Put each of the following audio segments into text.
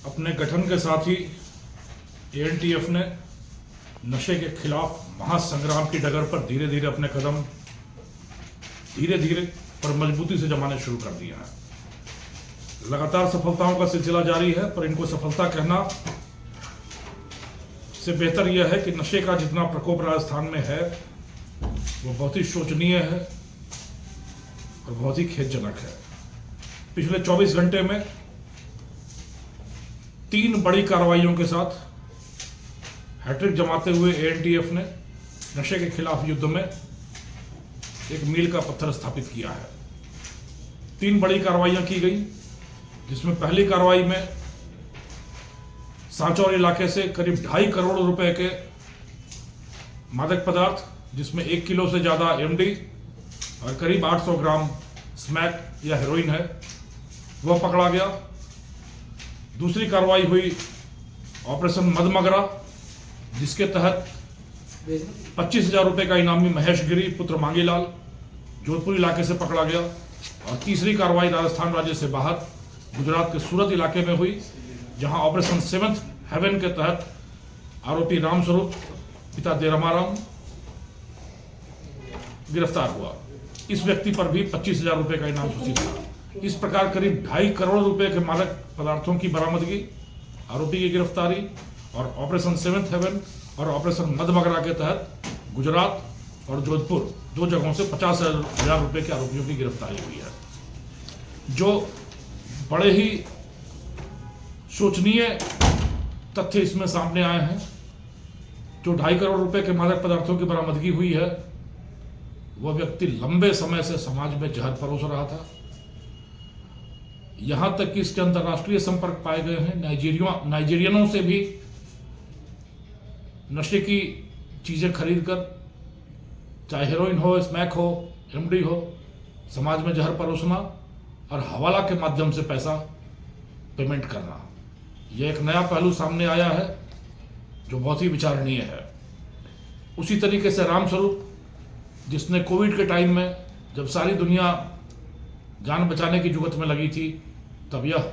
अपने गठन के साथ ही एएनटीएफ ने नशे के खिलाफ महासंग्राम की डगर पर धीरे धीरे अपने कदम पर मजबूती से जमाने शुरू कर दिए हैं। लगातार सफलताओं का सिलसिला जारी है, पर इनको सफलता कहना से बेहतर यह है कि नशे का जितना प्रकोप राजस्थान में है वो बहुत ही शोचनीय है और बहुत ही खेदजनक है। पिछले 24 घंटे में 3 बड़ी कार्रवाइयों के साथ हैट्रिक जमाते हुए एएनटीएफ ने नशे के खिलाफ युद्ध में एक मील का पत्थर स्थापित किया है। 3 बड़ी कार्रवाइयां की गई, जिसमें पहली कार्रवाई में सांचौर इलाके से करीब 2.5 करोड़ रुपए के मादक पदार्थ, जिसमें 1 किलो से ज्यादा एमडी और करीब 800 ग्राम स्मैक या हेरोइन है, वह पकड़ा गया। दूसरी कार्रवाई हुई ऑपरेशन मदमगरा, जिसके तहत 25,000 रुपए का इनामी महेश गिरी पुत्र मांगीलाल जोधपुर इलाके से पकड़ा गया। और तीसरी कार्रवाई राजस्थान राज्य से बाहर गुजरात के सूरत इलाके में हुई, जहां ऑपरेशन 7th हेवन के तहत आरोपी रामस्वरूप पिता देरमाराम गिरफ्तार हुआ। इस व्यक्ति पर भी 25,000 रुपए का इनाम घोषित था। इस प्रकार करीब 2.5 करोड़ रुपए के मादक पदार्थों की बरामदगी, आरोपी की गिरफ्तारी और ऑपरेशन 7th हेवन और ऑपरेशन मदमगरा के तहत गुजरात और जोधपुर 2 जगहों से 50,000 रुपए के आरोपियों की गिरफ्तारी हुई है। जो बड़े ही शोचनीय तथ्य इसमें सामने आए हैं। जो 2.5 करोड़ रुपए के मादक पदार्थों की बरामदगी हुई है, वह व्यक्ति लंबे समय से समाज में जहर परोस रहा था। यहां तक कि इसके अंतर्राष्ट्रीय संपर्क पाए गए हैं। नाइजीरियनों से भी नशे की चीजें खरीदकर, चाहे हेरोइन हो, स्मैक हो, एमडी हो, समाज में जहर परोसना और हवाला के माध्यम से पैसा पेमेंट करना, यह एक नया पहलू सामने आया है जो बहुत ही विचारणीय है। उसी तरीके से रामस्वरूप, जिसने कोविड के टाइम में जब सारी दुनिया जान बचाने की जुगत में लगी थी, तब यह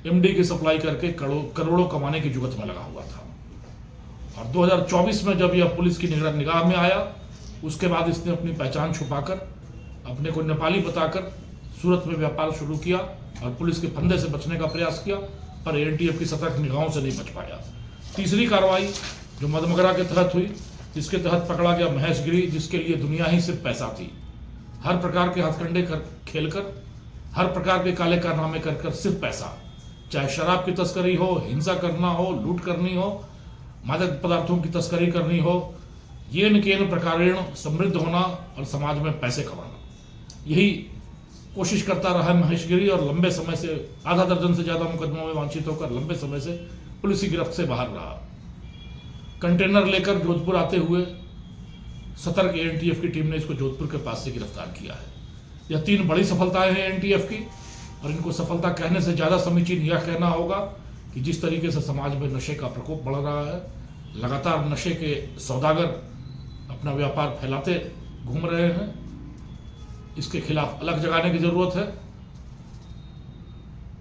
एमडी की सप्लाई करके करोड़ों कमाने की जुगत में लगा हुआ था। और 2024 में जब यह पुलिस की निगाह में आया, उसके बाद इसने अपनी पहचान छुपाकर, अपने को नेपाली बताकर सूरत में व्यापार शुरू किया और पुलिस के फंदे से बचने का प्रयास किया, पर एएनटीएफ की सतर्क निगाहों से नहीं बच पाया। तीसरी कार्रवाई जो मदमगरा के तहत हुई, जिसके तहत पकड़ा गया महेश गिरी, जिसके लिए दुनिया ही सिर्फ पैसा थी। हर प्रकार के हथकंडे खेलकर, हर प्रकार के काले कारनामे कर सिर्फ पैसा, चाहे शराब की तस्करी हो, हिंसा करना हो, लूट करनी हो, मादक पदार्थों की तस्करी करनी हो, येन केन प्रकारेण समृद्ध होना और समाज में पैसे कमाना, यही कोशिश करता रहा महेश गिरी। और लंबे समय से, आधा दर्जन से ज्यादा मुकदमों में वांछित होकर लंबे समय से पुलिस की गिरफ्त से बाहर रहा। कंटेनर लेकर जोधपुर आते हुए सतर्क एएनटीएफ की टीम ने इसको जोधपुर के पास से गिरफ्तार किया है। यह 3 बड़ी सफलताएं हैं एएनटीएफ की, और इनको सफलता कहने से ज्यादा समीचीन यह कहना होगा कि जिस तरीके से समाज में नशे का प्रकोप बढ़ रहा है, लगातार नशे के सौदागर अपना व्यापार फैलाते घूम रहे हैं, इसके खिलाफ अलग जगाने की जरूरत है।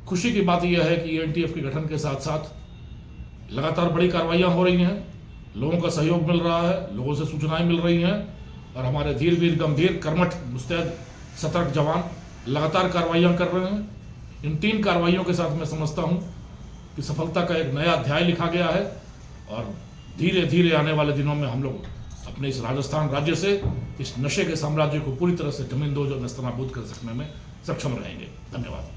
खुशी की बात यह है कि एएनटीएफ के गठन के साथ साथ लगातार बड़ी कार्रवाइयां हो रही हैं, लोगों का सहयोग मिल रहा है, लोगों से सूचनाएं मिल रही हैं, और हमारे धीर वीर गंभीर कर्मठ मुस्तैद सतर्क जवान लगातार कार्रवाइयां कर रहे हैं। इन 3 कार्रवाइयों के साथ मैं समझता हूं कि सफलता का एक नया अध्याय लिखा गया है, और धीरे धीरे आने वाले दिनों में हम लोग अपने इस राजस्थान राज्य से इस नशे के साम्राज्य को पूरी तरह से जमींदोज और नेस्तनाबूद कर सकने में सक्षम रहेंगे। धन्यवाद।